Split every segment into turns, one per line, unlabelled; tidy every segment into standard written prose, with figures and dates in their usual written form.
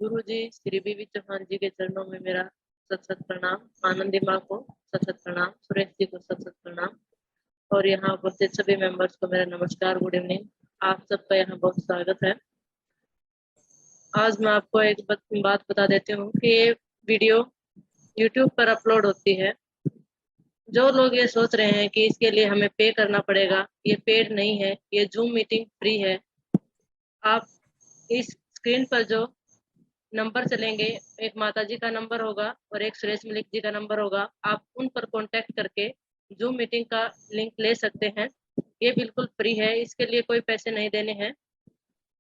गुरु जी श्री बीवी चौहान जी के चरणों में मेरा सत सत प्रणाम। आनंदी माँ को सत सत प्रणाम। सुरेश जी को सत सत प्रणाम। और यहाँ उपस्थित सभी मेंबर्स को मेरा नमस्कार, गुड इवनिंग। आप सबका यहाँ बहुत स्वागत है। आज मैं आपको एक बात बता देती हूँ कि ये वीडियो यूट्यूब पर अपलोड होती है। जो लोग ये सोच रहे हैं कि इसके लिए हमें पे करना पड़ेगा, ये पेड नहीं है, ये जूम मीटिंग फ्री है। आप इस स्क्रीन पर जो नंबर चलेंगे, एक माता जी का नंबर होगा और एक सुरेश मलिक जी का नंबर होगा। आप उन पर कांटेक्ट करके जूम मीटिंग का लिंक ले सकते हैं। ये बिल्कुल फ्री है, इसके लिए कोई पैसे नहीं देने हैं।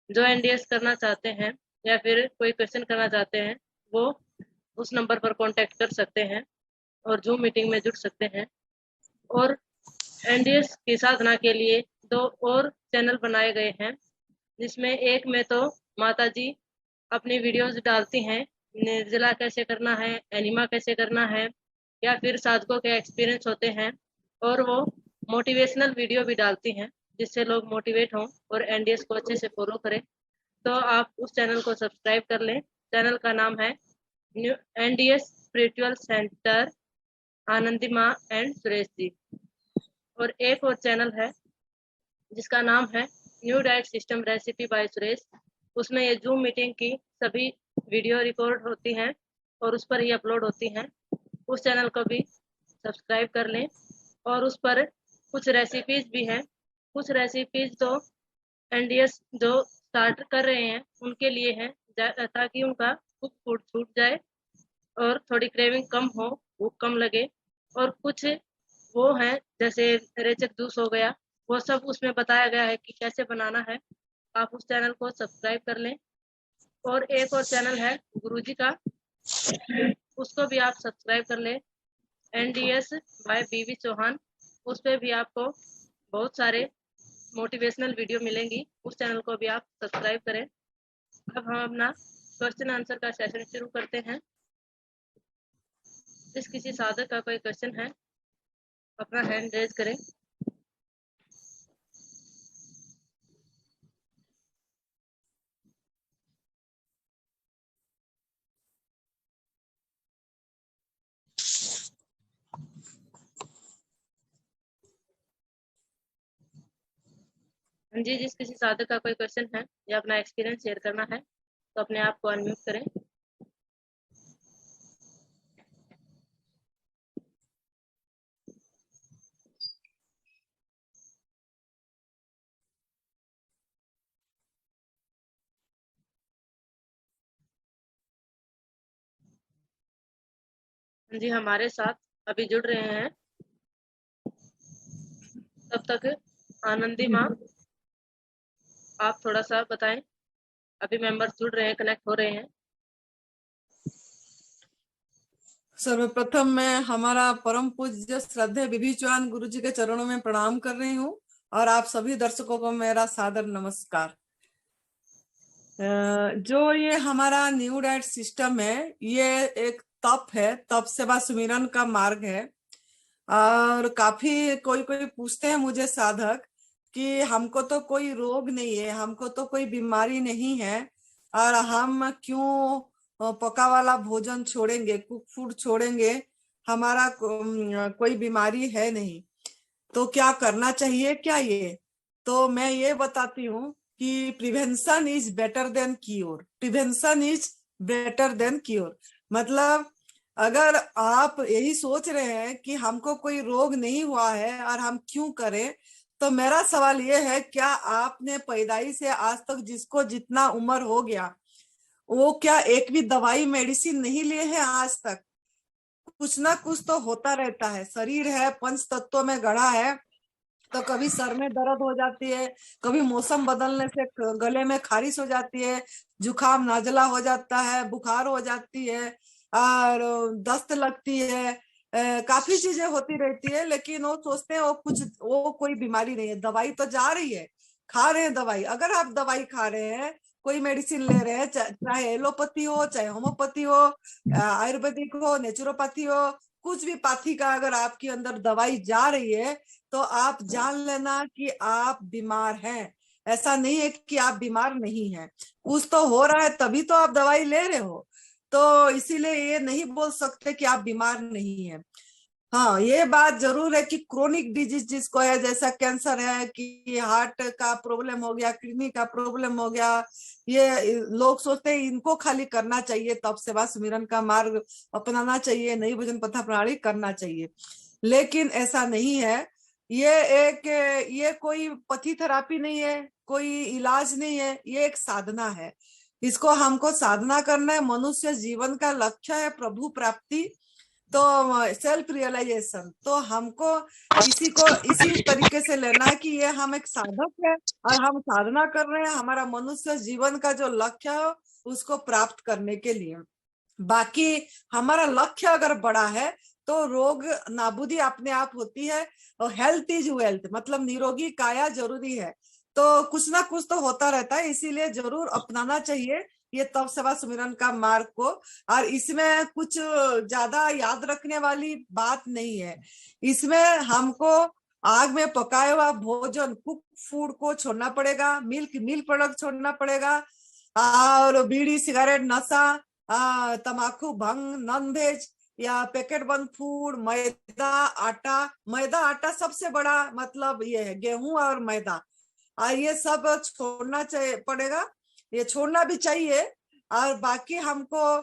जो एनडीएस करना चाहते हैं या फिर कोई क्वेश्चन करना चाहते हैं, वो उस नंबर पर कांटेक्ट कर सकते हैं और जूम मीटिंग में जुड़ सकते हैं। और एनडीएस की साधना के लिए 2 और चैनल बनाए गए हैं, जिसमें एक में तो माता जी अपनी वीडियोस डालती हैं, निर्जला कैसे करना है, एनिमा कैसे करना है, या फिर साधकों के एक्सपीरियंस होते हैं। और वो मोटिवेशनल वीडियो भी डालती हैं, जिससे लोग मोटिवेट हों और एनडीएस को अच्छे से फॉलो करें। तो आप उस चैनल को सब्सक्राइब कर लें। चैनल का नाम है new NDS spiritual centre Anandi माँ एंड सुरेश जी। और एक और चैनल है जिसका नाम है new diet system recipe by Suresh. उसमें ये जूम मीटिंग की सभी वीडियो रिकॉर्ड होती हैं और उस पर ही अपलोड होती हैं। उस चैनल को भी सब्सक्राइब कर लें। और उस पर कुछ रेसिपीज भी हैं। कुछ रेसिपीज तो एनडीएस जो स्टार्ट कर रहे हैं उनके लिए हैं, ताकि उनका कुछ फूड छूट जाए और थोड़ी क्रेविंग कम हो, भूख कम लगे। और कुछ वो हैं जैसे रेचक जूस हो गया, वो सब उसमें बताया गया है कि कैसे बनाना है। आप उस चैनल को सब्सक्राइब कर लें। और एक और चैनल है गुरुजी का, उसको भी आप सब्सक्राइब कर लें, एनडीएस बाय बीवी चौहान। उस पर भी आपको बहुत सारे मोटिवेशनल वीडियो मिलेंगी। उस चैनल को भी आप सब्सक्राइब करें। अब हम अपना क्वेश्चन आंसर का सेशन शुरू करते हैं। जिस किसी साधक का कोई क्वेश्चन है, अपना हैंड रेज करें। जी, जिस किसी साधक का कोई क्वेश्चन है या अपना एक्सपीरियंस शेयर करना है, तो अपने आप को अनम्यूट करें। जी, हमारे साथ अभी जुड़ रहे हैं। तब तक आनंदी माँ, आप थोड़ा सा बताएं। अभी मेंबर्स जुड़ रहे हैं, कनेक्ट हो रहे हैं।
सर्वप्रथम मैं हमारा परम पूज्य श्रद्धेय बीवी चौहान गुरु जी के चरणों में प्रणाम कर रही हूँ और आप सभी दर्शकों को मेरा सादर नमस्कार। जो ये हमारा न्यू डाइट सिस्टम है, ये एक तप है, तप सेवा सुमिरन का मार्ग है। और काफी कोई पूछते हैं मुझे साधक कि हमको तो कोई रोग नहीं है, हमको तो कोई बीमारी नहीं है, और हम क्यों पका वाला भोजन छोड़ेंगे, कुक फूड छोड़ेंगे, हमारा कोई बीमारी है नहीं, तो क्या करना चाहिए क्या? ये तो मैं ये बताती हूँ कि prevention is better than cure. Prevention is better than cure मतलब अगर आप यही सोच रहे हैं कि हमको कोई रोग नहीं हुआ है और हम क्यों करें, तो मेरा सवाल ये है, क्या आपने पैदाइश से आज तक जिसको जितना उम्र हो गया, वो क्या एक भी दवाई मेडिसिन नहीं लिए हैं आज तक? कुछ ना कुछ तो होता रहता है। शरीर है, पंच तत्वों में गढ़ा है, तो कभी सर में दर्द हो जाती है, कभी मौसम बदलने से गले में खारिश हो जाती है, जुकाम नाजला हो जाता है, बुखार हो जाती है और दस्त लगती है, काफी चीजें होती रहती है। लेकिन वो सोचते हैं वो कोई बीमारी नहीं है। दवाई तो जा रही है, खा रहे हैं दवाई। अगर आप दवाई खा रहे हैं, कोई मेडिसिन ले रहे हैं, चाहे एलोपैथी हो, चाहे होम्योपैथी हो, आयुर्वेदिक हो, नेचुरोपैथी हो, कुछ भी पाथी का अगर आपके अंदर दवाई जा रही है, तो आप जान लेना कि आप बीमार हैं। ऐसा नहीं है कि आप बीमार नहीं हैं, कुछ तो हो रहा है तभी तो आप दवाई ले रहे हो। तो इसीलिए ये नहीं बोल सकते कि आप बीमार नहीं हैं। हाँ, ये बात जरूर है कि क्रोनिक डिजीज जिसको है, जैसा कैंसर है, कि हार्ट का प्रॉब्लम हो गया, किडनी का प्रॉब्लम हो गया, ये लोग सोचते हैं इनको खाली करना चाहिए, तप सेवा सुमिरन का मार्ग अपनाना चाहिए, नई भोजन पथा प्रणाली करना चाहिए। लेकिन ऐसा नहीं है। ये एक ये कोई पथी थेरापी नहीं है, कोई इलाज नहीं है, ये एक साधना है। इसको हमको साधना करना है। मनुष्य जीवन का लक्ष्य है प्रभु प्राप्ति, तो सेल्फ रियलाइजेशन। तो हमको इसी तरीके से लेना है कि ये हम एक साधक है और हम साधना कर रहे हैं हमारा मनुष्य जीवन का जो लक्ष्य है उसको प्राप्त करने के लिए। बाकी हमारा लक्ष्य अगर बड़ा है तो रोग नाबूदी अपने आप होती है, और हेल्थ इज वेल्थ, मतलब निरोगी काया जरूरी है। तो कुछ ना कुछ तो होता रहता है, इसीलिए जरूर अपनाना चाहिए ये तप सेवा सुमिरन का मार्ग को। और इसमें कुछ ज्यादा याद रखने वाली बात नहीं है। इसमें हमको आग में पकाया हुआ भोजन, कुक फूड को छोड़ना पड़ेगा, मिल्क प्रोडक्ट छोड़ना पड़ेगा, और बीड़ी सिगरेट नशा, तम्बाकू भंग नॉन वेज या पैकेट बंद फूड, मैदा आटा सबसे बड़ा मतलब ये है, गेहूं और मैदा, और ये सब छोड़ना चाहिए पड़ेगा, ये छोड़ना भी चाहिए। और बाकी हमको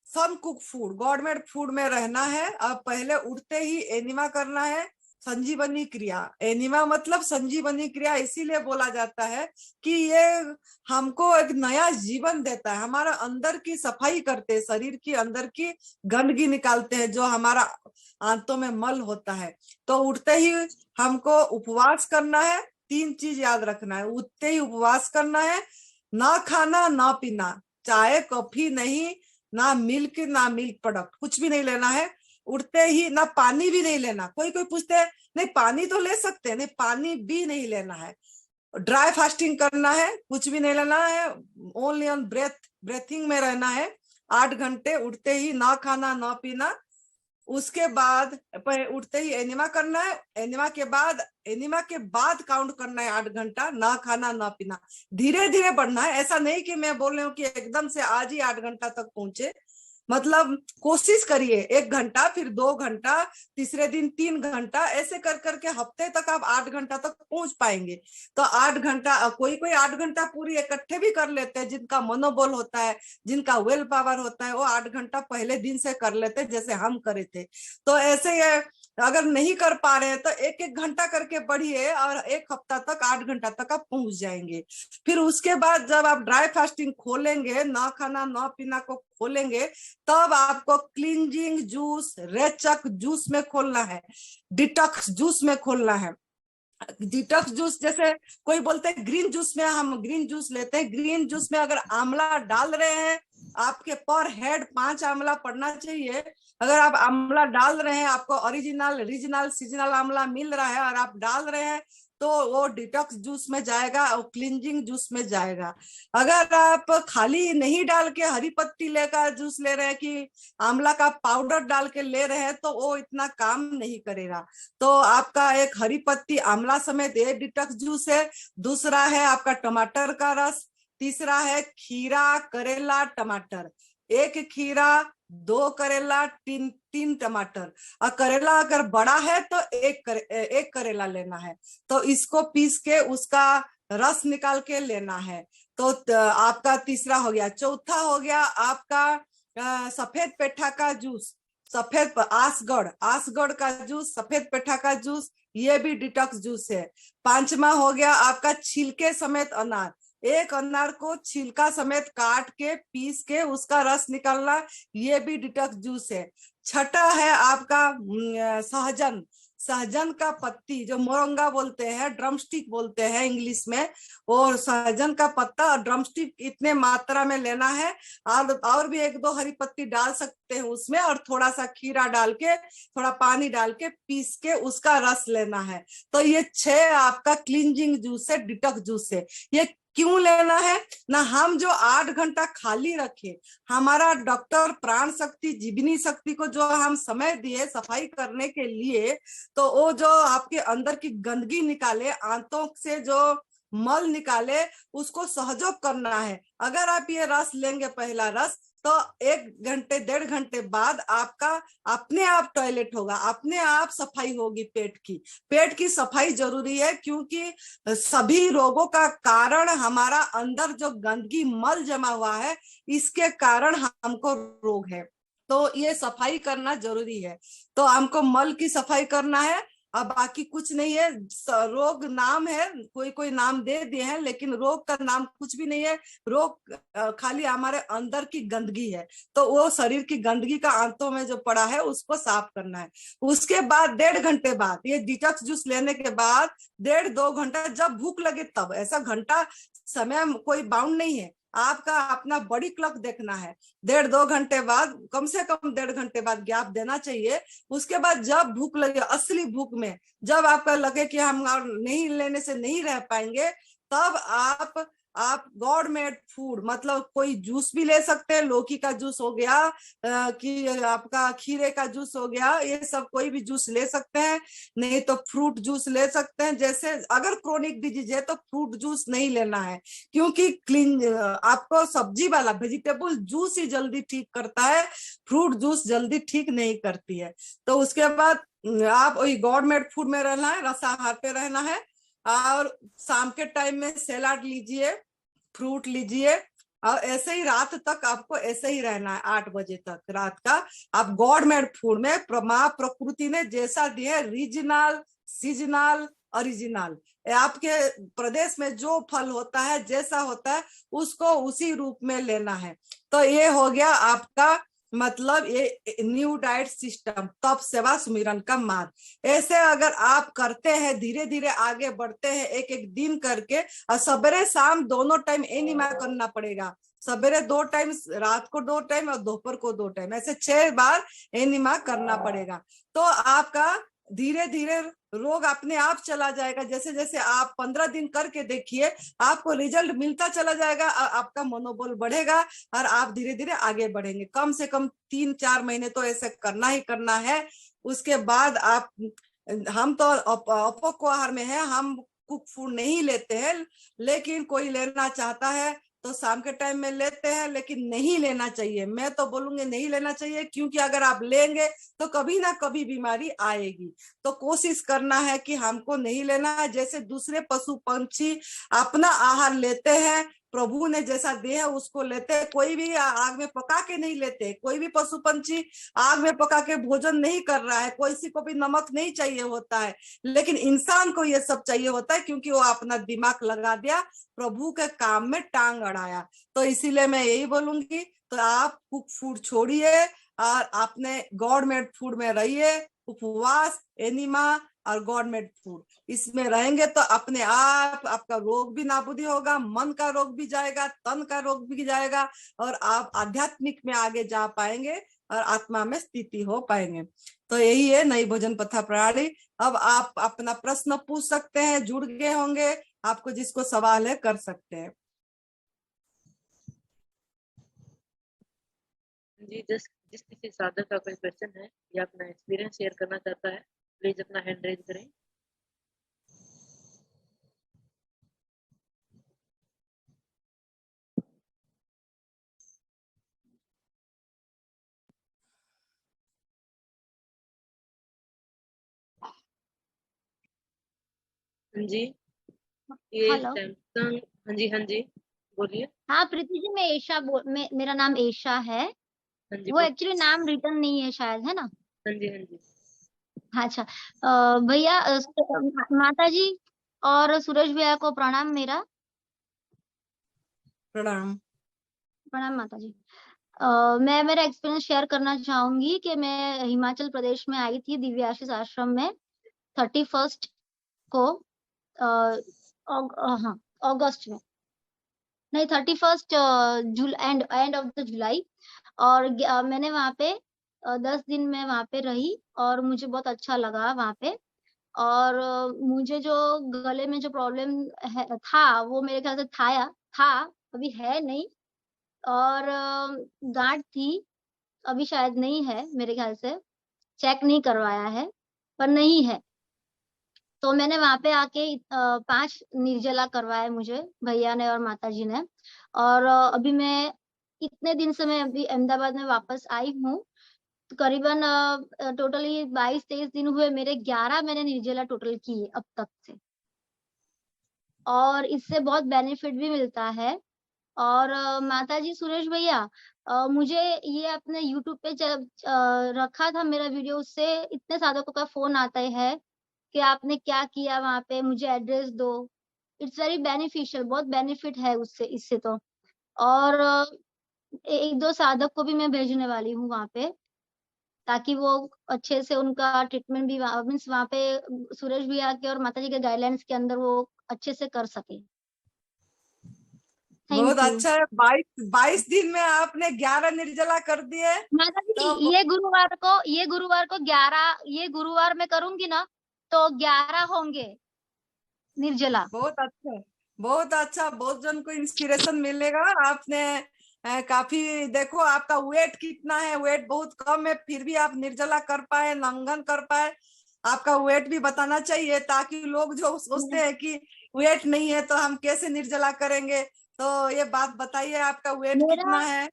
सन कुक फूड, गॉडमेड फूड में रहना है। अब पहले उठते ही एनिमा करना है, संजीवनी क्रिया। एनिमा मतलब संजीवनी क्रिया इसीलिए बोला जाता है कि ये हमको एक नया जीवन देता है, हमारा अंदर की सफाई करते हैं, शरीर की अंदर की गंदगी निकालते हैं जो हमारा आंतों में मल होता है। तो उठते ही हमको उपवास करना है, 3 चीज याद रखना है। उठते ही उपवास करना है, ना खाना ना पीना, चाय कॉफी नहीं, ना मिल्क प्रोडक्ट, कुछ भी नहीं लेना है। उठते ही ना पानी भी नहीं लेना। कोई पूछते हैं नहीं पानी तो ले सकते हैं, नहीं पानी भी नहीं लेना है। ड्राई फास्टिंग करना है, कुछ भी नहीं लेना है, ओनली ऑन ब्रेथिंग में रहना है 8 घंटे। उठते ही ना खाना ना पीना। उसके बाद उठते ही एनिमा करना है, एनिमा के बाद काउंट करना है 8 घंटा, ना खाना ना पीना। धीरे धीरे बढ़ना है, ऐसा नहीं कि मैं बोल रही हूँ कि एकदम से आज ही 8 घंटा तक पहुंचे। मतलब कोशिश करिए 1 घंटा, फिर 2 घंटा, तीसरे दिन 3 घंटा, ऐसे कर करके हफ्ते तक आप 8 घंटा तक पहुंच पाएंगे। तो 8 घंटा, कोई 8 घंटा पूरी इकट्ठे भी कर लेते हैं, जिनका मनोबल होता है, जिनका वेल पावर होता है, वो 8 घंटा पहले दिन से कर लेते हैं, जैसे हम करे थे। तो ऐसे अगर नहीं कर पा रहे हैं तो 1-1 घंटा करके बढ़िए, और 1 हफ्ता तक 8 घंटा तक आप पहुंच जाएंगे। फिर उसके बाद जब आप ड्राई फास्टिंग खोलेंगे, ना खाना ना पीना को खोलेंगे, तब आपको क्लींजिंग जूस, रेचक जूस में खोलना है, डिटॉक्स जूस में खोलना है। डिटॉक्स जूस, जैसे कोई बोलते हैं ग्रीन जूस में, हम ग्रीन जूस लेते हैं। ग्रीन जूस में अगर आंवला डाल रहे हैं, आपके पर हेड 5 आंवला पड़ना चाहिए। अगर आप आंवला डाल रहे हैं, आपको ओरिजिनल रीजनल सीजनल आंवला मिल रहा है और आप डाल रहे हैं, तो वो डिटॉक्स जूस में जाएगा और क्लींजिंग जूस में जाएगा। अगर आप खाली नहीं डाल के हरी पत्ती लेकर जूस ले रहे हैं, कि आंवला का पाउडर डाल के ले रहे हैं, तो वो इतना काम नहीं करेगा। तो आपका एक हरी पत्ती आंवला समेत ये डिटॉक्स जूस है। दूसरा है आपका टमाटर का रस। तीसरा है खीरा, करेला, टमाटर। 1 खीरा, 2 करेला, 3 टमाटर। और करेला अगर बड़ा है तो एक करेला लेना है। तो इसको पीस के उसका रस निकाल के लेना है। तो आपका तीसरा हो गया। चौथा हो गया आपका सफेद पेठा का जूस, आसगढ़ का जूस, सफेद पेठा का जूस, ये भी डिटॉक्स जूस है। 5वां हो गया आपका छिलके समेत अनार। 1 अनार को छिलका समेत काट के पीस के उसका रस निकालना, ये भी डिटॉक्स जूस है। 6ठा है आपका सहजन का पत्ती, जो मोरंगा बोलते हैं, ड्रमस्टिक बोलते हैं इंग्लिश में। और सहजन का पत्ता और ड्रमस्टिक इतने मात्रा में लेना है। और भी 1-2 हरी पत्ती डाल सकते हैं उसमें, और थोड़ा सा खीरा डाल के, थोड़ा पानी डाल के पीस के उसका रस लेना है। तो ये 6 आपका क्लींजिंग जूस है, डिटॉक्स जूस है। ये क्यों लेना है ना, हम जो 8 घंटा खाली रखे, हमारा डॉक्टर प्राण शक्ति, जीवनी शक्ति को जो हम समय दिए सफाई करने के लिए, तो वो जो आपके अंदर की गंदगी निकाले, आंतों से जो मल निकाले उसको सहयोग करना है। अगर आप ये रस लेंगे पहला रस, तो 1 घंटे 1.5 घंटे बाद आपका अपने आप टॉयलेट होगा, अपने आप सफाई होगी पेट की सफाई जरूरी है, क्योंकि सभी रोगों का कारण हमारा अंदर जो गंदगी मल जमा हुआ है, इसके कारण हमको रोग है। तो ये सफाई करना जरूरी है। तो हमको मल की सफाई करना है, अब बाकी कुछ नहीं है। रोग नाम है, कोई कोई नाम दे दिए हैं, लेकिन रोग का नाम कुछ भी नहीं है। रोग खाली हमारे अंदर की गंदगी है। तो वो शरीर की गंदगी का आंतों में जो पड़ा है उसको साफ करना है। उसके बाद 1.5 घंटे बाद, ये डिटॉक्स जूस लेने के बाद 1.5-2 घंटा जब भूख लगे तब, ऐसा घंटा समय कोई बाउंड नहीं है, आपका अपना बॉडी क्लॉक देखना है। 1.5-2 घंटे बाद, कम से कम 1.5 घंटे बाद गैप देना चाहिए। उसके बाद जब भूख लगे, असली भूख में, जब आपका लगे कि हम और नहीं लेने से नहीं रह पाएंगे, तब आप गॉड मेड फूड, मतलब कोई जूस भी ले सकते हैं। लौकी का जूस हो गया, कि आपका खीरे का जूस हो गया, ये सब कोई भी जूस ले सकते हैं। नहीं तो फ्रूट जूस ले सकते हैं। जैसे अगर क्रोनिक डिजीज है तो फ्रूट जूस नहीं लेना है, क्योंकि क्लीन आपको सब्जी वाला वेजिटेबल जूस ही जल्दी ठीक करता है, फ्रूट जूस जल्दी ठीक नहीं करती है। तो उसके बाद आप वही गवर्नमेंट फूड में रहना है, रसाहार पे रहना है। और शाम के टाइम में सैलाड लीजिए, फ्रूट लीजिए, और ऐसे ही रात तक आपको ऐसे ही रहना है। 8 बजे तक रात का आप गवर्नमेंट फूड में माँ प्रकृति ने जैसा दिया है, रीजनल, सीजनल, ओरिजिनल, आपके प्रदेश में जो फल होता है, जैसा होता है, उसको उसी रूप में लेना है। तो ये हो गया आपका, मतलब ये न्यू डाइट सिस्टम, तप सेवा सुमिरन का मार्ग। ऐसे अगर आप करते हैं, धीरे धीरे आगे बढ़ते हैं, एक एक दिन करके, और सवेरे शाम दोनों टाइम एनिमा करना पड़ेगा। सवेरे 2 टाइम, रात को 2 टाइम, और दोपहर को 2 टाइम, ऐसे 6 बार एनिमा करना पड़ेगा। तो आपका धीरे धीरे रोग अपने आप चला जाएगा। जैसे जैसे आप 15 दिन करके देखिए, आपको रिजल्ट मिलता चला जाएगा, आपका मनोबल बढ़ेगा, और आप धीरे धीरे आगे बढ़ेंगे। कम से कम 3-4 महीने तो ऐसे करना ही करना है। उसके बाद आप, हम तो अपको आहार में है, हम कुक फूड नहीं लेते हैं, लेकिन कोई लेना चाहता है तो शाम के टाइम में लेते हैं, लेकिन नहीं लेना चाहिए। मैं तो बोलूंगी नहीं लेना चाहिए, क्योंकि अगर आप लेंगे तो कभी ना कभी बीमारी आएगी। तो कोशिश करना है कि हमको नहीं लेना है। जैसे दूसरे पशु पंछी अपना आहार लेते हैं, प्रभु ने जैसा दिया है उसको लेते हैं। कोई भी आग में पका के नहीं लेते, कोई भी पशु पंछी आग में पका के भोजन नहीं कर रहा है, किसी को भी नमक नहीं चाहिए होता है। लेकिन इंसान को ये सब चाहिए होता है, क्योंकि वो अपना दिमाग लगा दिया, प्रभु के काम में टांग अड़ाया। तो इसीलिए मैं यही बोलूंगी, तो आप कुक फूड छोड़िए और अपने गवर्नमेंट फूड में रहिए। उपवास, एनिमा और गवर्नमेंट फूड, इसमें रहेंगे तो अपने आप आपका रोग भी नाबूदी होगा, मन का रोग भी जाएगा, तन का रोग भी जाएगा, और आप आध्यात्मिक में आगे जा पाएंगे और आत्मा में स्थिति हो पाएंगे। तो यही है नई भोजन पथा प्रणाली। अब आप अपना प्रश्न पूछ सकते हैं, जुड़ गए होंगे, आपको जिसको सवाल है कर सकते हैं।
जी, जिस किसी साधक का कोई क्वेश्चन है या अपना एक्सपीरियंस शेयर करना चाहता है, प्लीज अपना हैंड रेज करें। जी, ये
हेलो।
सैमसंग, हाँ जी, हाँ जी, बोलिए।
हाँ प्रीति जी, मैं ईशा मेरा नाम ईशा है।
हाँ जी,
वो एक्चुअली नाम रिटर्न नहीं है शायद, है ना?
हाँ जी, हाँ जी।
अच्छा। भैया, माता जी और सूरज भैया को प्रणाम मेरा।
प्रणाम।
प्रणाम माता जी। मैं मेरा एक्सपीरियंस शेयर करना चाहूंगी कि मैं हिमाचल प्रदेश में आई थी दिव्याशीष आश्रम में 31 को, हाँ अगस्त में, नहीं 31 एंड ऑफ द जुलाई। और मैंने वहाँ पे 10 दिन में वहाँ पे रही और मुझे बहुत अच्छा लगा वहाँ पे। और मुझे जो गले में जो प्रॉब्लम था वो मेरे ख्याल से था, अभी है नहीं। और गांठ थी, अभी शायद नहीं है मेरे ख्याल से, चेक नहीं करवाया है, पर नहीं है। तो मैंने वहां पे आके 5 निर्जला करवाए मुझे भैया ने और माता जी ने। और अभी मैं इतने दिन से मैं अभी अहमदाबाद में वापस आई हूँ। तो करीबन टोटली 22-23 दिन हुए मेरे, 11 मैंने निर्जला टोटल किए अब तक से। और इससे बहुत बेनिफिट भी मिलता है। और माता जी सुरेश भैया, मुझे ये अपने यूट्यूब पे जब रखा था मेरा वीडियो, उससे इतने साधकों का फोन आता है कि आपने क्या किया वहां पे, मुझे एड्रेस दो। इट्स वेरी बेनिफिशियल, बहुत बेनिफिट है उससे, इससे तो। और एक दो साधक को भी मैं भेजने वाली हूँ वहां पे, ताकि वो अच्छे से उनका ट्रीटमेंट भी मीन्स वहां पे सुरेश भैया के और माता जी के गाइडलाइंस के अंदर वो अच्छे से कर सके।
बहुत
थैंक यू।
अच्छा है। 22 दिन में आपने 11 निर्जला कर दिए।
माता जी
तो
ये गुरुवार को 11, ये गुरुवार में करूंगी ना तो 11 होंगे निर्जला।
बहुत अच्छा, बहुत अच्छा। बहुत जन को इंस्पिरेशन मिलेगा। आपने काफी, देखो आपका वेट कितना है, वेट बहुत कम है, फिर भी आप निर्जला कर पाए, लंघन कर पाए। आपका वेट भी बताना चाहिए, ताकि लोग जो सोचते हैं कि वेट नहीं है तो हम कैसे निर्जला करेंगे। तो ये बात बताइए, आपका वेट
मेरा
कितना है?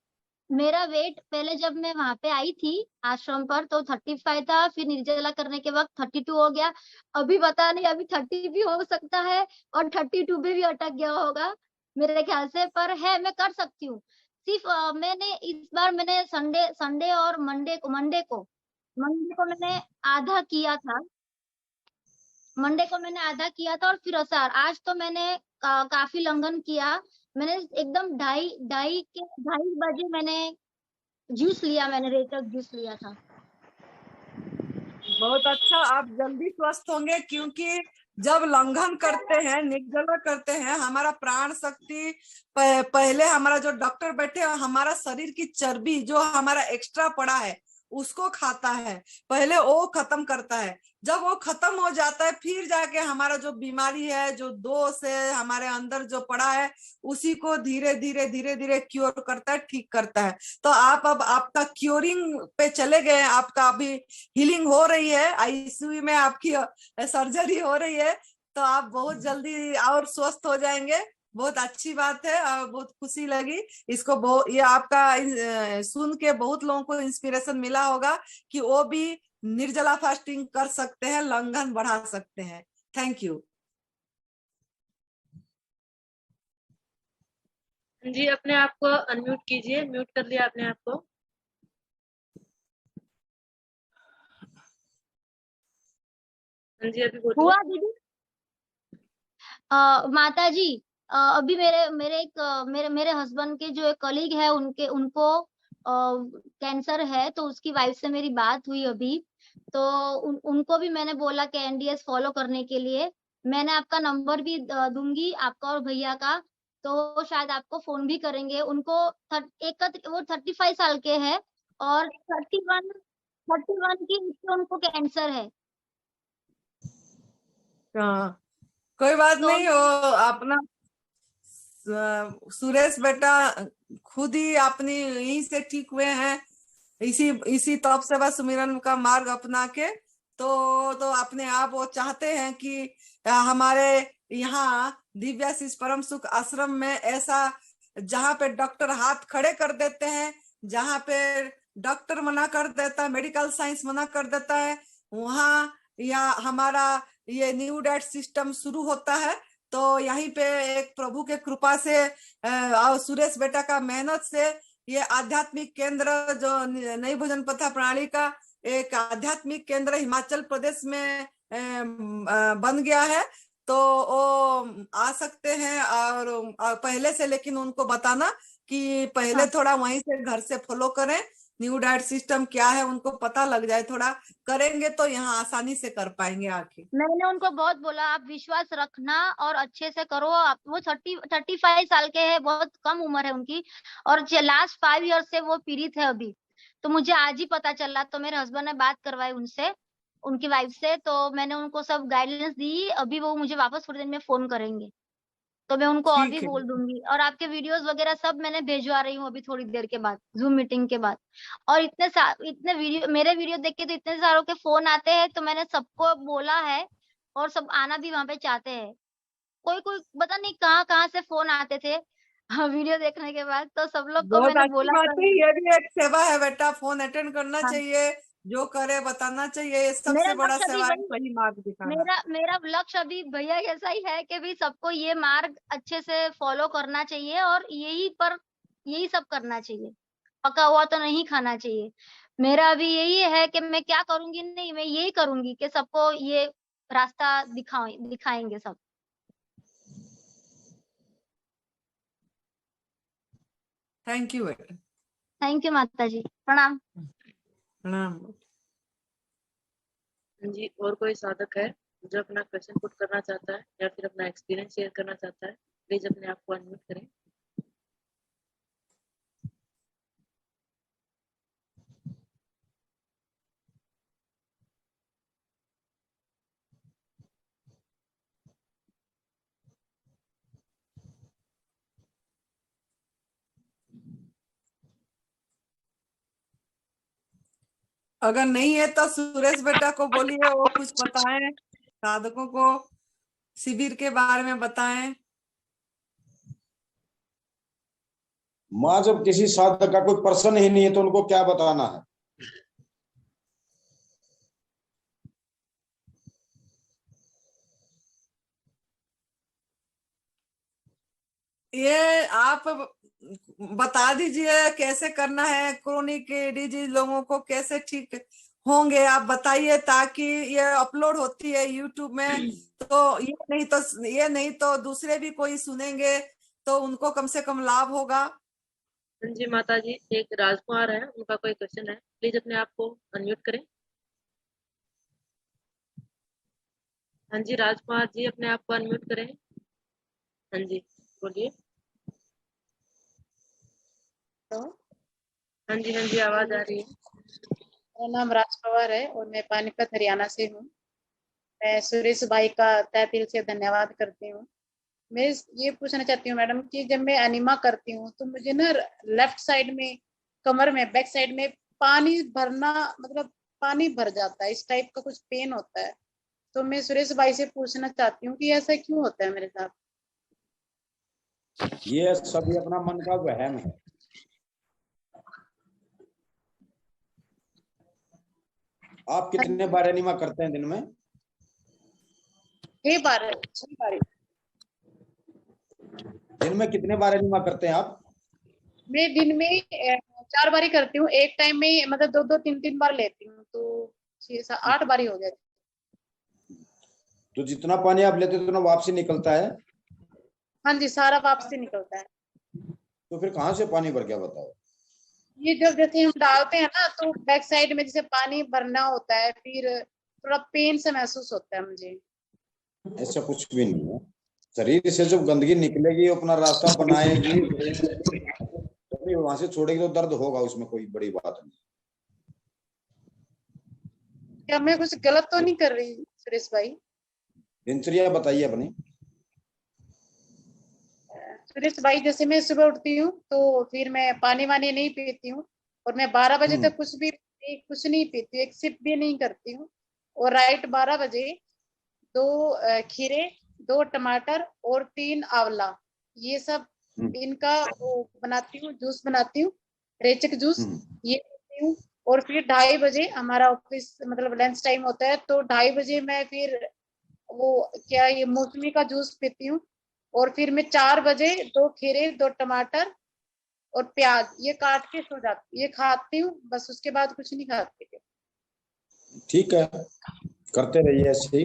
मेरा वेट पहले जब मैं वहां पे आई थी आश्रम पर तो 35 था, फिर निर्जला करने के वक्त 32 हो गया। अभी पता नहीं, अभी 30 भी हो सकता है और 32 पे भी अटक गया होगा मेरे ख्याल से। पर है, मैं कर सकती हूँ। सिर्फ मैंने इस बार मैंने संडे संडे और मंडे को मैंने आधा किया था। मंडे को मैंने आधा किया था और फिर असार, आज तो मैंने काफी लंघन किया। मैंने एकदम 2:30 बजे मैंने जूस लिया, मैंने रेचक जूस लिया था।
बहुत अच्छा। आप जल्दी स्वस्थ होंगे, क्योंकि जब लंघन करते हैं, निर्जला करते हैं, हमारा प्राण शक्ति पहले हमारा जो डॉक्टर बैठे हैं, हमारा शरीर की चर्बी जो हमारा एक्स्ट्रा पड़ा है उसको खाता है, पहले वो खत्म करता है। जब वो खत्म हो जाता है, फिर जाके हमारा जो बीमारी है, जो दोष है हमारे अंदर जो पड़ा है, उसी को धीरे धीरे धीरे धीरे क्योर करता है, ठीक करता है। तो आप अब आपका क्योरिंग पे चले गए, आपका अभी हीलिंग हो रही है, आईसीयू में आपकी सर्जरी हो रही है। तो आप बहुत जल्दी और स्वस्थ हो जाएंगे। बहुत अच्छी बात है और बहुत खुशी लगी। इसको बहुत, ये आपका सुन के बहुत लोगों को इंस्पिरेशन मिला होगा कि वो भी निर्जला फास्टिंग कर सकते हैं, लंघन बढ़ा सकते हैं। Thank you.
जी, अपने आप को अनम्यूट कीजिए, म्यूट कर लिया अपने आप को। हाँ जी, अभी बोलिए।
हुआ दीदी। माता जी, अभी मेरे मेरे एक मेरे मेरे हस्बैंड के जो एक कलीग है, उनको कैंसर है, तो उसकी वाइफ से मेरी बात हुई अभी। तो उनको भी मैंने बोला कि एनडीएस फॉलो करने के लिए। मैंने आपका नंबर भी दूंगी, आपका और भैया का। तो शायद आपको फोन भी करेंगे। उनको वो 35 साल के हैं और 31 की उनको कैंसर है।
हाँ, कोई बात
तो
नहीं। वो अपना सुरेश बेटा खुद ही अपनी यहीं से ठीक हुए हैं, इसी इसी तप सेवा सुमिरन का मार्ग अपना के। तो अपने आप वो चाहते हैं कि हमारे यहाँ दिव्याशीष परम सुख आश्रम में ऐसा, जहाँ पे डॉक्टर हाथ खड़े कर देते हैं, जहाँ पे डॉक्टर मना कर देता है, मेडिकल साइंस मना कर देता है, वहाँ या हमारा ये न्यू डाइट सिस्टम शुरू होता है। तो यहीं पे एक प्रभु के कृपा से और सुरेश बेटा का मेहनत से ये आध्यात्मिक केंद्र, जो नई भोजन प्रथा प्रणाली का एक आध्यात्मिक केंद्र हिमाचल प्रदेश में बन गया है। तो वो आ सकते हैं। और पहले से लेकिन उनको बताना कि पहले
हाँ,
थोड़ा वहीं से घर से फॉलो करें, न्यू डाइट सिस्टम क्या है उनको पता लग जाए, थोड़ा करेंगे तो यहाँ आसानी से कर पाएंगे आके।
मैंने उनको बहुत बोला आप विश्वास रखना और अच्छे से करो। आप वो 35 साल के हैं, बहुत कम उम्र है उनकी। और लास्ट 5 ईयर से वो पीड़ित है अभी। तो मुझे आज ही पता चला, तो मेरे हस्बैंड ने बात करवाई उनसे, उनकी वाइफ से। तो मैंने उनको सब गाइडेंस दी। अभी वो मुझे वापस थोड़ी देर में फोन करेंगे, तो मैं उनको और भी
ठीक है।
बोल दूंगी। और आपके वीडियोस वगैरह सब मैंने भेजवा रही हूँ अभी थोड़ी देर के बाद, जूम मीटिंग के बाद। और इतने वीडियो, मेरे वीडियो देख के तो इतने सारों के फोन आते हैं, तो मैंने सबको बोला है और सब आना भी वहाँ पे चाहते हैं। कोई कोई पता नहीं कहाँ कहाँ से फोन आते थे वीडियो देखने के बाद, तो सब लोग को
बहुत
मैंने
अच्छी
बोला
बात
था।
है, ये भी एक सेवा है बेटा, फोन अटेंड करना
हाँ,
चाहिए, जो करे बताना चाहिए, ये
मेरा
सबसे बड़ा
लक्ष्य अभी
सेवा है,
वही
सही मार्ग दिखाना।
मेरा लक्ष्य अभी भैया जैसा ही है कि भी सबको ये मार्ग अच्छे से फॉलो करना चाहिए और यही सब करना चाहिए। पका हुआ तो नहीं खाना चाहिए। मेरा अभी यही है कि मैं क्या करूंगी, नहीं मैं यही करूंगी कि सबको ये रास्ता दिखाएंगे सब।
थैंक यू बेटा।
थैंक यू माता जी, प्रणाम।
प्रणाम।
हाँ जी, और कोई साधक है जो अपना क्वेश्चन पुट करना चाहता है या फिर अपना एक्सपीरियंस शेयर करना चाहता है? प्लीज अपने आप को अनम्यूट करें।
अगर नहीं है तो सुरेश बेटा को बोलिए, वो कुछ बताएं, साधकों को शिविर के बारे में बताएं।
माँ, जब किसी साधक का कोई पर्सन ही नहीं है तो उनको क्या बताना है?
ये आप बता दीजिए कैसे करना है, क्रोनिक डिजीज लोगों को कैसे ठीक होंगे, आप बताइए, ताकि ये अपलोड होती है यूट्यूब में, तो ये नहीं तो दूसरे भी कोई सुनेंगे तो उनको कम से कम लाभ होगा।
हाँ जी माता जी, एक राजकुमार है, उनका कोई क्वेश्चन है, प्लीज अपने आप को अनम्यूट करें। हाँ जी राजकुमार जी, अपने आप को अनम्यूट करें। हाँ जी बोलिए। हाँ जी आवाज आ रही है।
मेरा नाम राज पवार है और मैं पानीपत हरियाणा से हूँ। मैं सुरेश भाई का तहे दिल से धन्यवाद करती हूँ। मैं ये पूछना चाहती हूँ मैडम कि जब मैं एनिमा करती हूँ तो मुझे ना लेफ्ट साइड में, कमर में, बैक साइड में पानी भरना, मतलब पानी भर जाता है, इस टाइप का कुछ पेन होता है। तो मैं सुरेश भाई से पूछना चाहती हूँ कि ऐसा क्यों होता है मेरे साथ।
ये सभी अपना मन का वहम है। आप कितने बार एनिमा करते हैं दिन में?
6 बार, 6 बार।
दिन में कितने बार एनिमा करते हैं आप?
मैं दिन में 4 बार ही करती हूँ। एक टाइम में मतलब 2-2, 3-3 बार लेती हूँ, तो 6-8 बार ही हो जाती।
तो जितना पानी आप लेते हो उतना वापसी निकलता है?
हाँ जी, सारा वापसी निकलता है।
तो फिर कहाँ से पानी भर गया बताओ?
ये जब जैसे हम डालते हैं ना, तो बैक साइड में जैसे पानी भरना होता है, फिर थोड़ा पेन से महसूस होता है मुझे।
ऐसा कुछ भी नहीं है। शरीर से जब गंदगी निकलेगी, अपना रास्ता बनाएगी, तो वहां से छोड़ेगी तो दर्द होगा, उसमें कोई बड़ी बात नहीं।
क्या मैं कुछ गलत तो नहीं कर रही सुरेश भाई?
दिनचर्या बताइए अपनी।
सुरेश भाई, जैसे मैं सुबह उठती हूँ तो फिर मैं पानी वानी नहीं पीती हूँ, और मैं 12 बजे तक कुछ नहीं पीती, एक सिप भी नहीं करती हूँ। और राइट 12 बजे 2 खीरे, 2 टमाटर और 3 आंवला, ये सब इनका वो बनाती हूँ, जूस बनाती हूँ, रेचक जूस, ये पीती हूँ। और फिर 2:30 बजे हमारा ऑफिस मतलब लंच टाइम होता है, तो 2:30 बजे मैं फिर वो क्या ये मौसमी का जूस पीती हूँ। और फिर मैं 4 बजे 2 खीरे, 2 टमाटर और प्याज ये काट के सो जाती, ये खाती हूँ, बस उसके बाद कुछ नहीं खाती।
ठीक है, करते रहिए ऐसे ही।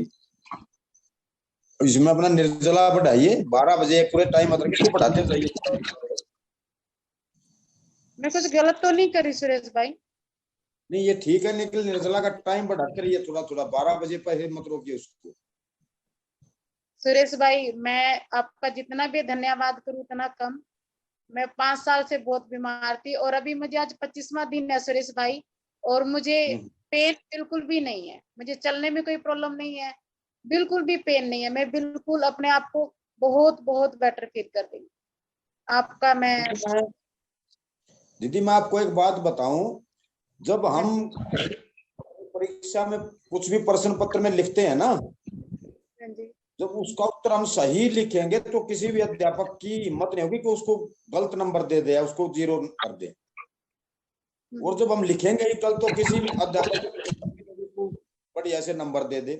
इसमें अपना निर्जला बढ़ाइए, 12 बजे एक पूरे टाइम मतलब इसको बढ़ाते जाइए।
मैं कुछ गलत तो नहीं करी सुरेश भाई?
नहीं, ये ठीक है, निकल निर्जला का टाइम बढ़ाते रहिए थोड़ा थोड़ा, 12 बजे पहले मत रोकिए उसको।
सुरेश भाई, मैं आपका जितना भी धन्यवाद करूं उतना कम। मैं 5 साल से बहुत बीमार थी, और अभी मुझे आज 25वां दिन है सुरेश भाई, और मुझे पेन बिल्कुल भी नहीं है। मुझे चलने में कोई प्रॉब्लम नहीं है, बिल्कुल भी पेन नहीं है। मैं बिल्कुल अपने आप को बहुत बहुत बेटर फील कर रही हूँ। आपका मैं
दीदी, मैं आपको एक बात बताऊं, जब हम परीक्षा में कुछ भी प्रश्न पत्र में लिखते हैं ना, जब उसका उत्तर हम सही लिखेंगे तो किसी भी अध्यापक की हिम्मत नहीं होगी कि उसको गलत नंबर दे दे या उसको 0 कर दे। और जब हम लिखेंगे ही कल तो किसी भी अध्यापक को बढ़िया से नंबर दे दे,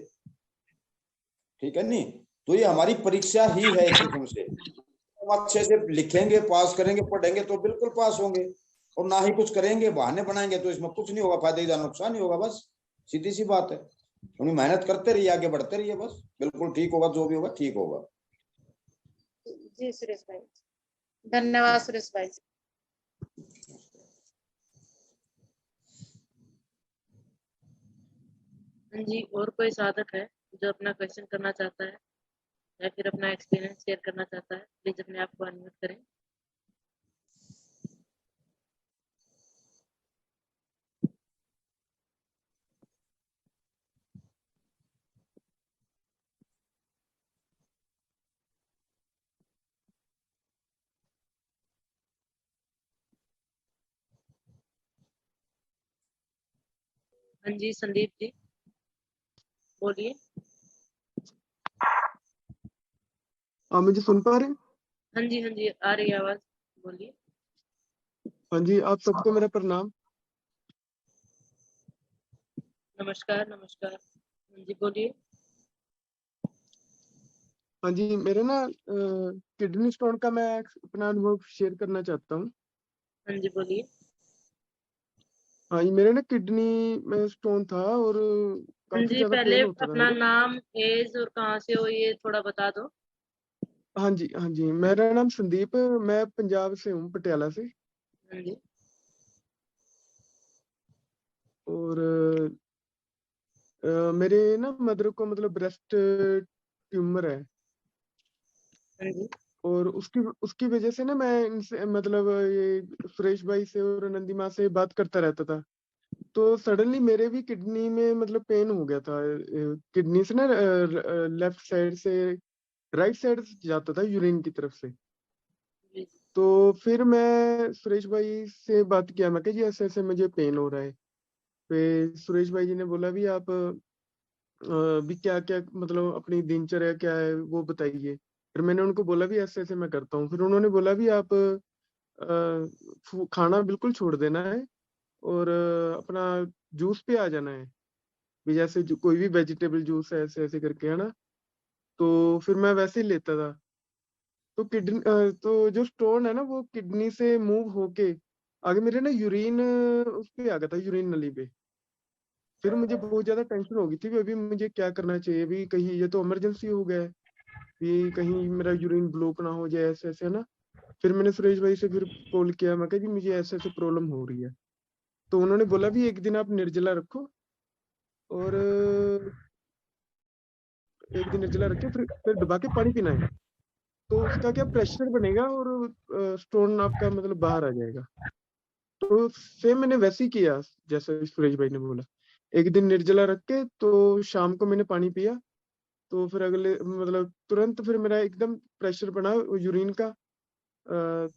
ठीक है नहीं। तो ये हमारी परीक्षा ही है एक किस्म से। हम अच्छे से लिखेंगे, पास करेंगे, पढ़ेंगे तो बिल्कुल पास होंगे, और ना ही कुछ करेंगे, बहाने बनाएंगे तो इसमें कुछ नहीं होगा, फायदे का नुकसान ही होगा। बस सीधी सी बात है। उन्हें मेहनत करते रहिए, आगे बढ़ते रहिए, बस बिल्कुल ठीक होगा, जो भी होगा ठीक होगा।
जी सुरेश भाई, धन्यवाद सुरेश भाई।
हाँ जी, और कोई साधक है जो अपना क्वेश्चन करना चाहता है या फिर अपना एक्सपीरियंस शेयर करना चाहता है? प्लीज अपने आप को अनम्यूट करें। हाँ जी संदीप जी बोलिए।
आप मुझे सुन पा रहे हैं?
हाँ जी आ रही है आवाज, बोलिए।
हाँ जी, आप सबको मेरा प्रणाम।
नमस्कार नमस्कार। हाँ जी बोलिए।
हाँ जी, मेरे ना किडनी स्टोन का मैं अपना अनुभव शेयर करना चाहता हूँ।
हाँ जी बोलिए।
हाँ जी, मेरे ना किडनी में स्टोन था और
हाँ
काफी
जी,
ज्यादा
पहले
पेन होता था
अपना
मेरे।
नाम, एज और कहाँ से हो ये थोड़ा बता दो।
हाँ जी, हाँ जी, मेरा नाम संदीप, मैं पंजाब से हूँ, पटियाला से।
हाँ जी।
और मेरे ना मदर को मतलब ब्रेस्ट ट्यूमर है,
हाँ जी।
और उसकी उसकी वजह से ना मैं इनसे मतलब ये सुरेश भाई से और नंदी माँ से बात करता रहता था। तो सडनली मेरे भी किडनी में मतलब पेन हो गया था। किडनी से ना लेफ्ट साइड से राइट साइड जाता था यूरिन की तरफ से।
जी
तो फिर मैं सुरेश भाई से बात किया, मैं कहा जी ऐसे ऐसे मुझे पेन हो रहा है। फिर सुरेश भाई जी ने बोला भी आप भी क्या क्या मतलब अपनी दिनचर्या क्या है वो बताइए। फिर मैंने उनको बोला भी ऐसे ऐसे मैं करता हूँ। फिर उन्होंने बोला भी आप खाना बिल्कुल छोड़ देना है और अपना जूस पे आ जाना है, भी जैसे कोई भी वेजिटेबल जूस है ऐसे ऐसे करके, है ना। तो फिर मैं वैसे ही लेता था। तो किडनी तो जो स्टोन है ना वो किडनी से मूव होके आगे मेरे ना यूरिन उस पे आ गया था, यूरिन नली पे। फिर मुझे बहुत ज्यादा टेंशन हो गई थी कि अभी मुझे क्या करना चाहिए, अभी कहीं ये तो इमरजेंसी हो गया है, भी कहीं मेरा यूरिन ब्लॉक ना हो जाए, ऐसे ऐसे, है ना। फिर मैंने सुरेश भाई से फिर कॉल किया, मैं कहा जी मुझे ऐसे ऐसे प्रॉब्लम हो रही है। तो उन्होंने बोला भी एक दिन आप निर्जला रखो, और एक दिन निर्जला रख के फिर दबा के पानी पीना है, तो उसका क्या प्रेशर बनेगा और स्टोन आपका मतलब बाहर आ जाएगा। तो सेम मैंने वैसे ही किया जैसे सुरेश भाई ने बोला। एक दिन निर्जला रख के तो शाम को मैंने पानी पिया, तो फिर अगले मतलब तुरंत फिर मेरा एकदम प्रेशर बना यूरिन का।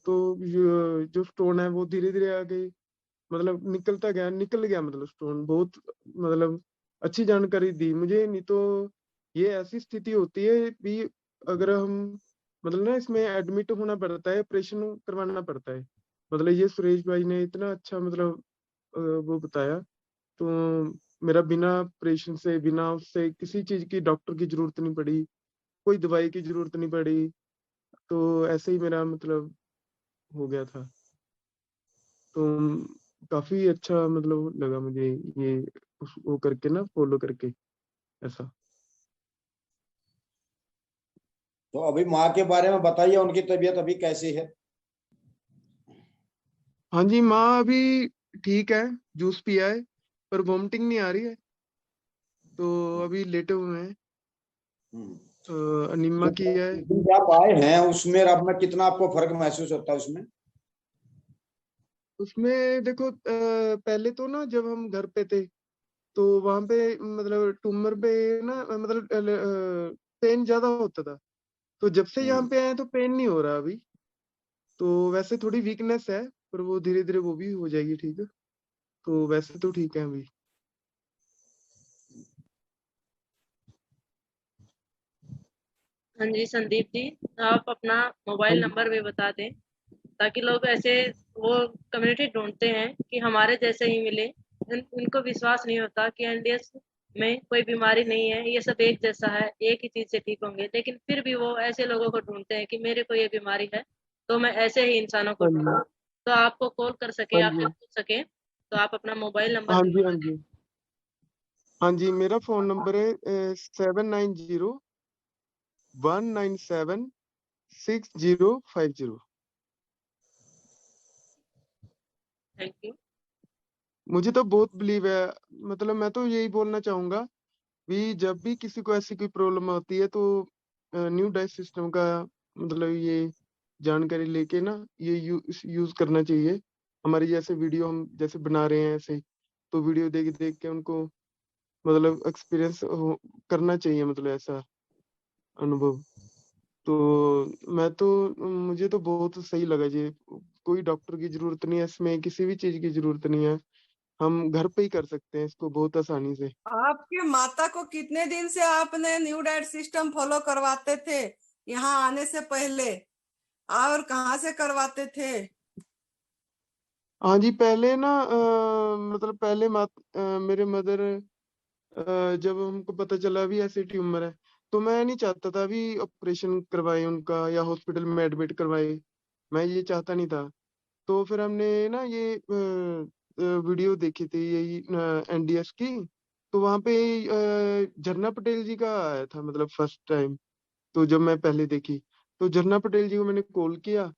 तो जो स्टोन है वो धीरे धीरे आगे मतलब निकलता गया, निकल गया मतलब स्टोन। बहुत मतलब अच्छी जानकारी दी मुझे, नहीं तो ये ऐसी स्थिति होती है भी अगर हम मतलब ना इसमें एडमिट होना पड़ता है, ऑपरेशन करवाना पड़ता है। मतलब ये सुरेश भाई ने इतना अच्छा मतलब वो बताया। तो मेरा बिना ऑपरेशन से, बिना उससे किसी चीज की डॉक्टर की जरूरत नहीं पड़ी, कोई दवाई की जरूरत नहीं पड़ी। तो ऐसे ही मेरा मतलब हो गया था। तो काफी अच्छा मतलब लगा मुझे ये वो करके ना, फॉलो करके ऐसा।
तो अभी माँ के बारे में बताइए, उनकी तबीयत अभी कैसी है?
हाँ जी, माँ अभी ठीक है, जूस पिया है, पर वॉमिटिंग नहीं आ रही है। तो अभी लेटे हुए हैं,
हम्म।
अनीमा की है।
जिस दिन से आप आए हैं उसमें अब में कितना आपको फर्क महसूस होता है उसमें?
उसमें देखो पहले तो ना जब हम घर पे थे तो वहां पे मतलब ट्यूमर पे ना मतलब पेन ज्यादा होता था। तो जब से यहाँ
हम्म।
पे आए तो पेन नहीं हो रहा अभी। तो वैसे थोड़ी वीकनेस है, पर वो धीरे धीरे वो भी हो जाएगी ठीक है। तो वैसे तो ठीक है अभी।
हाँ जी संदीप जी, आप अपना मोबाइल
हाँ जी
नंबर भी बता दें ताकि लोग ऐसे वो कम्युनिटी ढूंढते हैं कि हमारे जैसे ही मिले। उनको विश्वास नहीं होता कि एनडीएस में कोई बीमारी नहीं है, ये सब एक जैसा है, एक ही चीज से ठीक होंगे, लेकिन फिर भी वो ऐसे लोगों को ढूंढते हैं कि मेरे को ये बीमारी है तो मैं ऐसे ही इंसानों को
हाँ जी
ढूंढूं। तो आपको कॉल कर सके,
हाँ
आपसे
जी
पूछ सके, तो आप अपना मोबाइल नंबर
हाँ
भी
जी
बता
हाँ
दें।
जी हाँ जी, मेरा फोन नंबर है 7901976050।
Thank you.
मुझे तो बहुत बिलीव है, मतलब मैं तो यही बोलना चाहूंगा भी जब भी किसी को ऐसी कोई प्रॉब्लम होती है तो न्यू डाइट सिस्टम का मतलब ये जानकारी लेके ना ये यूज करना चाहिए। हमारी जैसे वीडियो हम जैसे बना रहे हैं ऐसे, तो वीडियो देख देख के उनको मतलब एक्सपीरियंस करना चाहिए, मतलब ऐसा अनुभव। तो मैं तो मुझे तो बहुत सही लगा जी। कोई डॉक्टर की जरूरत नहीं है इसमें, किसी भी चीज की जरूरत नहीं है, हम घर पे ही कर सकते हैं इसको बहुत आसानी से।
आपके माता को कितने दिन से आपने न्यू डाइट सिस्टम फॉलो करवाते थे यहाँ आने से पहले, और कहाँ से करवाते थे?
हाँ जी, पहले ना मतलब पहले मेरे मदर जब हमको पता चला भी ऐसे ट्यूमर है, तो मैं नहीं चाहता था अभी ऑपरेशन करवाए उनका या हॉस्पिटल में एडमिट करवाए, मैं ये चाहता नहीं था। तो फिर हमने ना ये वीडियो देखी थी यही एनडीएस की। तो वहां पे झरना पटेल जी का आया था, मतलब फर्स्ट टाइम। तो जब मैं पहले देखी तो झरना पटेल जी को मैंने कॉल किया,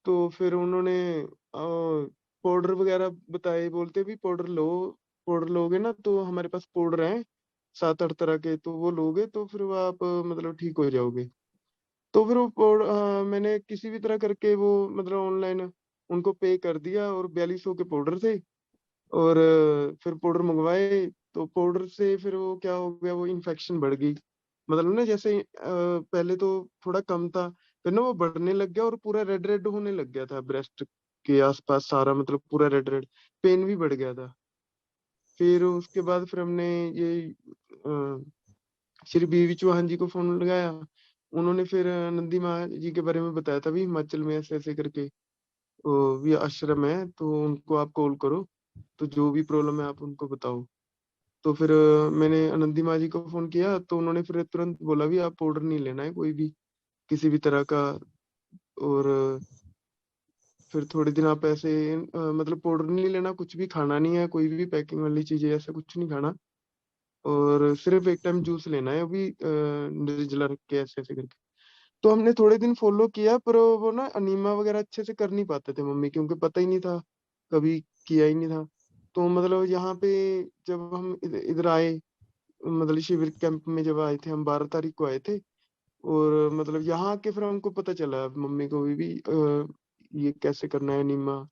तो फिर उन्होंने पाउडर वगैरह बताए, बोलते भी पाउडर लो, पाउडर लोगे ना तो हमारे पास पाउडर हैं 7-8 तरह के, तो वो लोगे तो फिर वो आप मतलब ठीक हो जाओगे। तो फिर वो मैंने किसी भी तरह करके वो मतलब ऑनलाइन उनको पे कर दिया, और 4200 के पाउडर थे। और फिर पाउडर मंगवाए, तो पाउडर से फिर वो क्या हो गया, वो इन्फेक्शन बढ़ गई। मतलब ना जैसे पहले तो थोड़ा कम था, फिर ना वो बढ़ने लग गया और पूरा रेड रेड होने लग गया था ब्रेस्ट के आसपास सारा, मतलब पूरा रेड रेड, पेन भी बढ़ गया था। फिर उसके बाद फिर हमने ये श्री बीवी चौहान जी को फोन लगाया। उन्होंने फिर नंदी माँ जी के बारे में बताया था भी हिमाचल में ऐसे ऐसे करके वो भी आश्रम है, तो उनको आप कॉल करो, तो जो भी प्रॉब्लम है आप उनको बताओ। तो फिर मैंने आनंदी माँ जी को फोन किया, तो उन्होंने फिर तुरंत बोला भी आप पाउडर नहीं लेना है कोई भी किसी भी तरह का। और फिर थोड़े दिन आप ऐसे मतलब पाउडर नहीं लेना, कुछ भी खाना नहीं है, कोई भी पैकिंग वाली चीजें ऐसा कुछ नहीं खाना, और सिर्फ एक टाइम जूस लेना है, वो भी निर्जला रख के ऐसे ऐसे करके। तो हमने थोड़े दिन फॉलो किया, पर वो ना अनीमा वगैरह अच्छे से कर नहीं पाते थे मम्मी, क्योंकि पता ही नहीं था, कभी किया ही नहीं था। तो मतलब यहाँ पे जब हम इधर आए, मतलब शिविर कैंप में जब आए थे, हम 12 तारीख को आए थे, और मतलब यहाँ आके फिर हमको पता चला मम्मी को भी ये कैसे करना है अनीमा।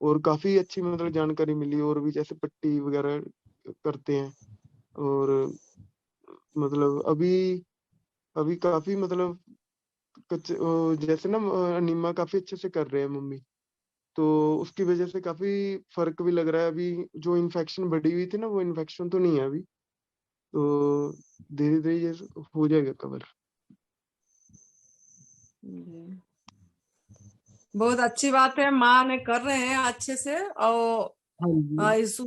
और काफी अच्छी मतलब जानकारी मिली, और भी जैसे पट्टी वगैरह करते हैं। और मतलब अभी अभी काफी मतलब जैसे ना अनीमा काफी अच्छे से कर रहे हैं मम्मी। तो उसकी वजह से काफी फर्क भी लग रहा है, अभी जो इन्फेक्शन बढ़ी हुई थी ना वो इन्फेक्शन तो नहीं है अभी। तो धीरे धीरे ये हो जाएगा कवर।
बहुत अच्छी बात है, माँ ने कर रहे हैं अच्छे से। और
हाँ जी
इस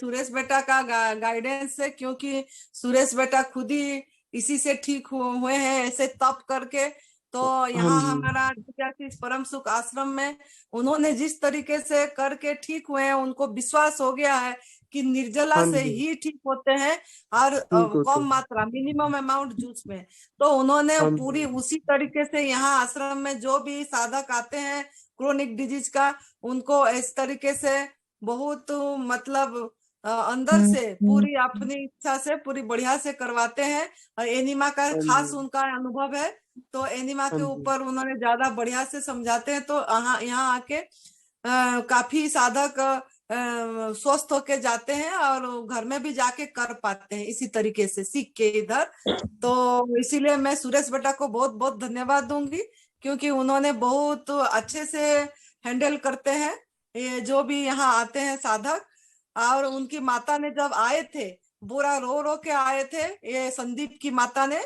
सुरेश बेटा का गाइडेंस है, क्योंकि सुरेश बेटा खुद ही इसी से ठीक हुए हैं ऐसे तप करके। तो
हाँ
यहाँ
जी
हमारा परम सुख आश्रम में उन्होंने जिस तरीके से करके ठीक हुए हैं, उनको विश्वास हो गया है कि निर्जला
हाँ
से
जी
ही ठीक होते हैं, और
ठीक होते
कम
हैं।
मात्रा मिनिमम अमाउंट जूस में। तो उन्होंने
हाँ
पूरी
जी
उसी तरीके से यहाँ आश्रम में जो भी साधक आते हैं क्रोनिक डिजीज का, उनको इस तरीके से बहुत मतलब अंदर से पूरी अपनी इच्छा से पूरी बढ़िया से करवाते हैं। और एनिमा का
हाँ जी
खास उनका अनुभव है, तो एनिमा
हाँ
के
जी
ऊपर उन्होंने ज्यादा बढ़िया से समझाते हैं। तो यहाँ आके काफी साधक स्वस्थ होके जाते हैं, और घर में भी जाके कर पाते हैं इसी तरीके से सीख के इधर। तो इसीलिए मैं सुरेश बेटा को बहुत बहुत धन्यवाद दूंगी, क्योंकि उन्होंने बहुत अच्छे से हैंडल करते हैं ये जो भी यहाँ आते हैं साधक। और उनकी माता ने जब आए थे, बुरा रो रो के आए थे, ये संदीप की माता ने,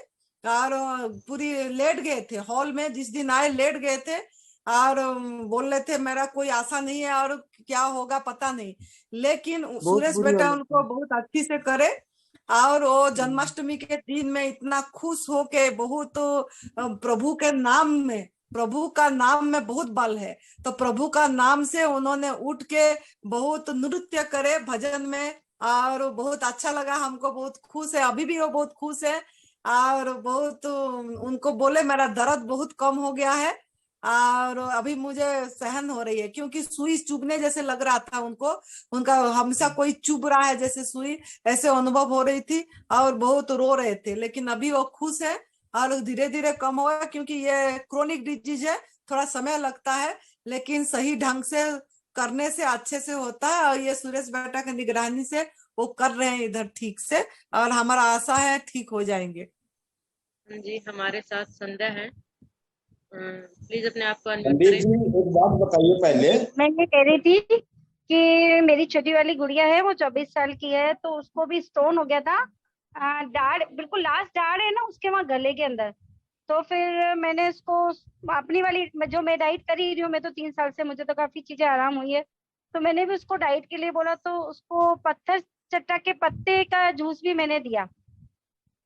और पूरी लेट गए थे हॉल में, जिस दिन आए लेट गए थे और बोल रहे थे मेरा कोई आशा नहीं है और क्या होगा पता नहीं, लेकिन
बहुत
सुरेश
बुरी
बेटा
हालत
उनको
है।
बहुत अच्छी से करे। और वो जन्माष्टमी के दिन में इतना खुश होके बहुत प्रभु के नाम में, प्रभु का नाम में बहुत बल है, तो प्रभु का नाम से उन्होंने उठ के बहुत नृत्य करे भजन में, और बहुत अच्छा लगा हमको, बहुत खुश है, अभी भी वो बहुत खुश है। और बहुत उनको बोले मेरा दर्द बहुत कम हो गया है और अभी मुझे सहन हो रही है, क्योंकि सुई चुभने जैसे लग रहा था उनको, उनका हमेशा कोई चुभ रहा है जैसे सुई, ऐसे अनुभव हो रही थी और बहुत रो रहे थे। लेकिन अभी वो खुश है और धीरे धीरे कम होगा, क्योंकि ये क्रोनिक डिजीज है, थोड़ा समय लगता है, लेकिन सही ढंग से करने से अच्छे से होता है। और ये सुरेश बेटा की निगरानी से वो कर रहे हैं इधर ठीक से, और हमारा आशा है ठीक हो जाएंगे।
जी हमारे साथ संध्या है, प्लीज अपने आप को अनम्यूट
संदीप
करें।
जी एक बात बताइए पहले।
मैं ये कह रही थी कि मेरी छोटी वाली गुड़िया है, वो 24 साल की है, तो उसको भी स्टोन हो गया था दाढ़, बिल्कुल लास्ट दाढ़ है ना उसके वहां गले के अंदर। तो फिर मैंने उसको अपनी वाली जो मैं डाइट कर ही रही हूँ, मैं तो 3 साल से, मुझे तो काफी चीजें आराम हुई है, तो मैंने भी उसको डाइट के लिए बोला, तो उसको पत्थर चट्टा के पत्ते का जूस भी मैंने दिया।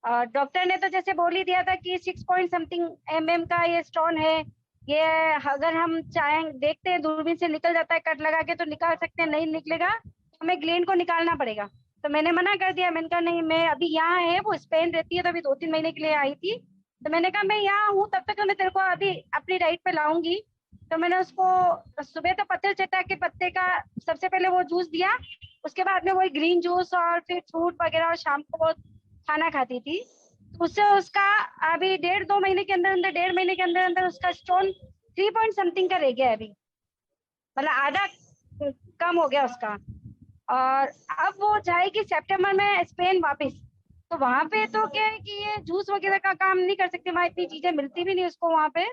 डॉक्टर ने तो जैसे बोल ही दिया था कि 6 पॉइंट समथिंग mm का ये स्टोन है, ये अगर हम चाहें देखते हैं दूरबीन से निकल जाता है कट लगा के तो निकाल सकते हैं, नहीं निकलेगा तो हमें ग्लैंड को निकालना पड़ेगा। तो मैंने मना कर दिया, मैंने कहा नहीं, मैं अभी यहाँ है, वो स्पेन रहती है तो अभी 2-3 महीने के लिए आई थी, तो मैंने कहा मैं यहाँ हूँ तब तक मैं तेरे को अभी अपनी डाइट पे लाऊंगी। तो मैंने उसको सुबह तो पत्थर चट्टा के पत्ते का सबसे पहले वो जूस दिया, उसके बाद में वही ग्रीन जूस और फिर फ्रूट वगैरह, और शाम को वो खाना खाती थी। उससे उसका अभी 1.5-2 महीने के अंदर अंदर, 1.5 महीने के अंदर अंदर उसका स्टोन 3 पॉइंट समथिंग का रह गया है अभी, मतलब आधा कम हो गया उसका। और अब वो जाएगी सितंबर में स्पेन वापस, तो वहां पे तो क्या है कि ये जूस वगैरह का काम नहीं कर सकते, वहां इतनी चीजें मिलती भी नहीं उसको वहां पे,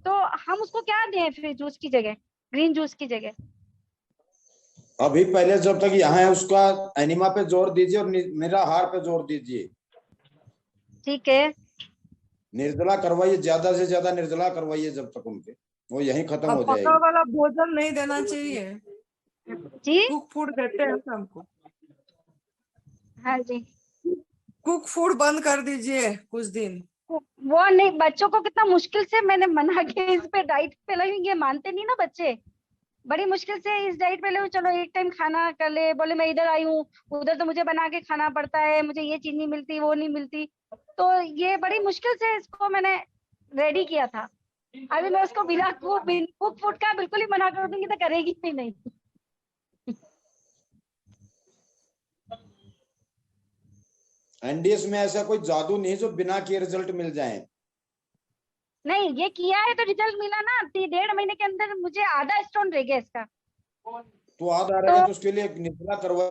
तो हम उसको क्या दें फिर जूस की जगह, ग्रीन जूस की जगह।
अभी पहले जब तक यहाँ है उसका एनिमा पे जोर दीजिए और निराहार पे जोर दीजिए।
ठीक है,
निर्जला करवाइए, ज्यादा से ज्यादा निर्जला करवाइए जब तक उनके, वो यहीं खत्म
अब
हो
पका
जाएगी।
वाला भोजन नहीं देना चाहिए,
जी
कुक फूड देते हैं हमको,
हाँ जी।
कुक फूड बंद कर दीजिए कुछ दिन।
वो नहीं, बच्चों को कितना मुश्किल से मैंने मना किया इस पे डाइट पे लगी, ये मानते नहीं ना बच्चे, बड़ी मुश्किल से इस डाइट पे ले, चलो एक टाइम खाना कर ले, बोले मैं इधर आई हूँ, उधर तो मुझे बना के खाना पड़ता है, मुझे ये चीज नहीं मिलती, वो नहीं मिलती, तो ये बड़ी मुश्किल से इसको मैंने रेडी किया था। अभी मैं उसको बिना कुक फूड का बिल्कुल ही मना कर दूंगी तो करेगी भी नहीं।
एनडीएस में ऐसा कोई जादू नहीं जो बिना किए रिजल्ट मिल जाए।
नहीं, ये किया है तो रिजल्ट मिला ना, 1.5 महीने के अंदर मुझे आधा स्टोन रह गया इसका।
तो आ रहा है तो उसके लिए निर्जला करवा